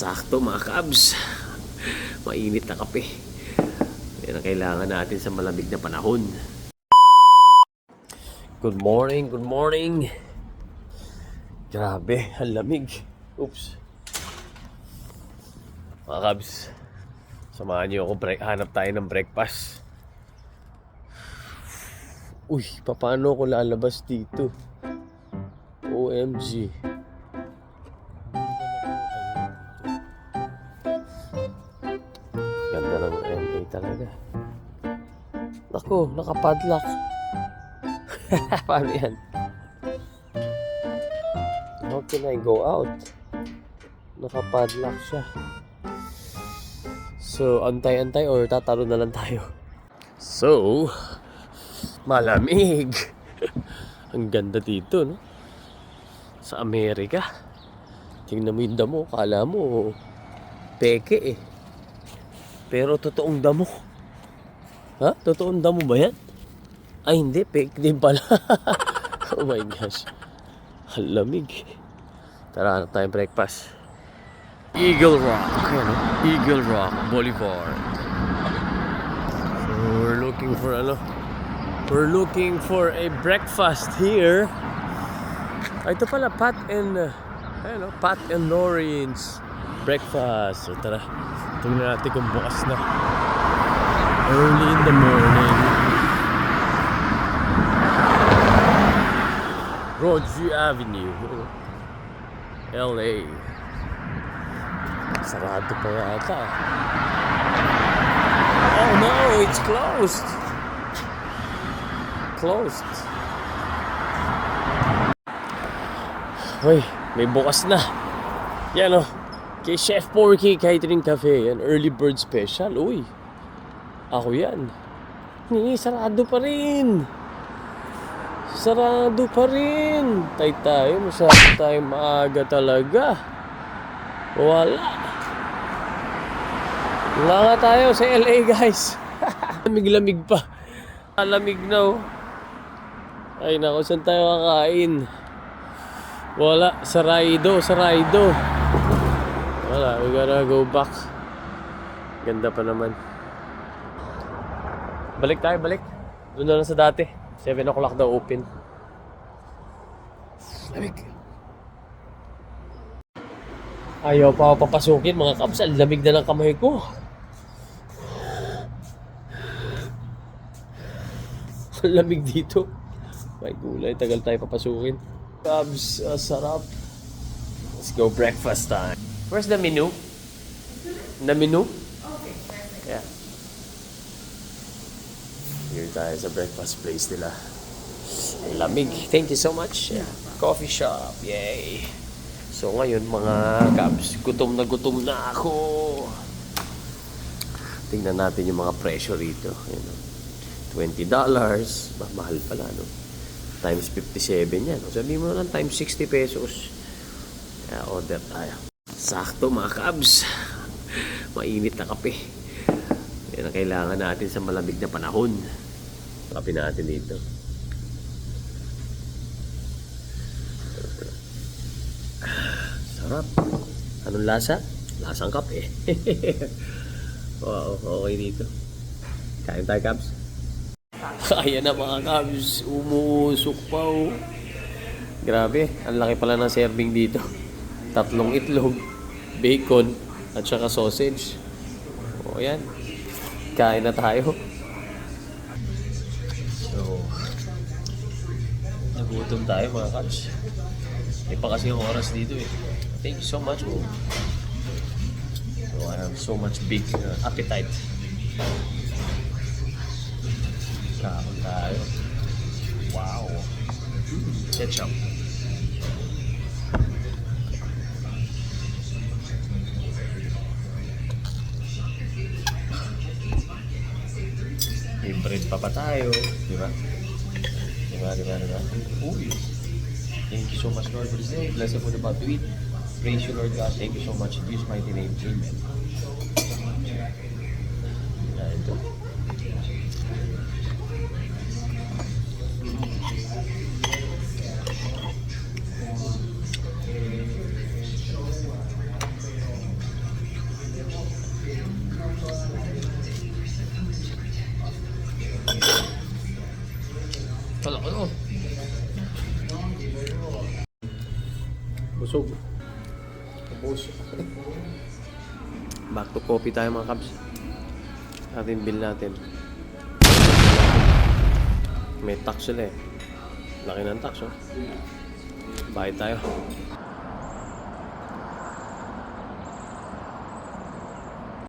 Sakto mga kabs. Mainit na kape. Yan ang kailangan natin sa malamig na panahon. Good morning, good morning. Grabe, ang lamig. Oops. Mga kabs, samahan niyo ako, hanap tayo ng breakfast. Uy, paano ako lalabas dito? OMG. Ganda ng MA talaga. Naku, nakapadlock. Paano yan? How can I go out? Nakapadlock siya. So, antay-antay or tatalo na lang tayo? So, malamig. Ang ganda dito, no? Sa Amerika. Tingnan mo yung damo. Kala mo, peke eh. Pero totoong damo. Ha? Totoong damo ba yan? Ay, hindi. Fake din pala. Oh my gosh. Ang lamig. Tara, hanap tayong breakfast. Eagle Rock. Ayan, no? Eagle Rock Boulevard. So, we're looking for We're looking for a breakfast here. Ay, ito pala, Pat and Lawrence breakfast. So, tara. Tingnan natin kung bukas na. Early in the morning. Roadview Avenue, LA. Sarado pa yata. Oh no, it's closed. Closed. Hoy, may bukas na. Yan o. Kay Chef Porky Catering Cafe. Yan, early bird special. Uy, ako yan. Sarado pa rin. Sarado pa rin. Tay tayo. Masyado tayo maaga talaga. Wala. Wala nga tayo sa LA, guys. Lamig-lamig pa. Lamig na, oh. Ay, naku, saan tayo kakain? Wala. Sarado. Wala. We gotta go back. Ganda pa naman. Balik tayo, balik. Doon na lang sa dati. 7 o'clock daw open. Lamig. Ayaw pa ako papasukin mga kabs. Ang lamig na ng kamay ko. Ang lamig dito. May gulay. Tagal tayo papasukin. Kabs, sarap. Let's go breakfast time. Where's the menu? The menu? Okay. Yeah. Here tayo sa breakfast place nila. Ang lamig. Thank you so much. Yeah. Coffee shop. Yay. So ngayon mga kabs, gutom na ako. Tingnan natin yung mga presyo rito. $20. Mahal pala, no? Times 57 yan. Sabihin mo lang times 60 pesos. Kaya order tayo. Sakto mga kabs. Mainit na kape. Yan ang kailangan natin sa malamig na panahon. Kape natin dito. Sarap. Anong lasa? Lasang kape. Wow, okay dito. Kain tayo, kabs. Kaya na mga kabs. Umusok pa, oh. Grabe, ang laki pala ng serving dito. 3 itlog, bacon, at saka sausage. O yan. Kain na tayo. So, nagutom tayo mga kabs. May pa kasi yung oras dito eh. Thank you so much, bro. So, I have so much big appetite. Kain tayo. Wow. Ketchup. May bread pa tayo. Diba? Uy. Thank you so much, Lord, for this day. Bless the food about to eat. Praise you, Lord God. Thank you so much. In Jesus' mighty name. Amen. Ito. Kalaki oh. Busog. Busog. Back to coffee tayo mga kabs. Atin bill natin. May tax sila eh. Laki ng tax oh. Bayad tayo.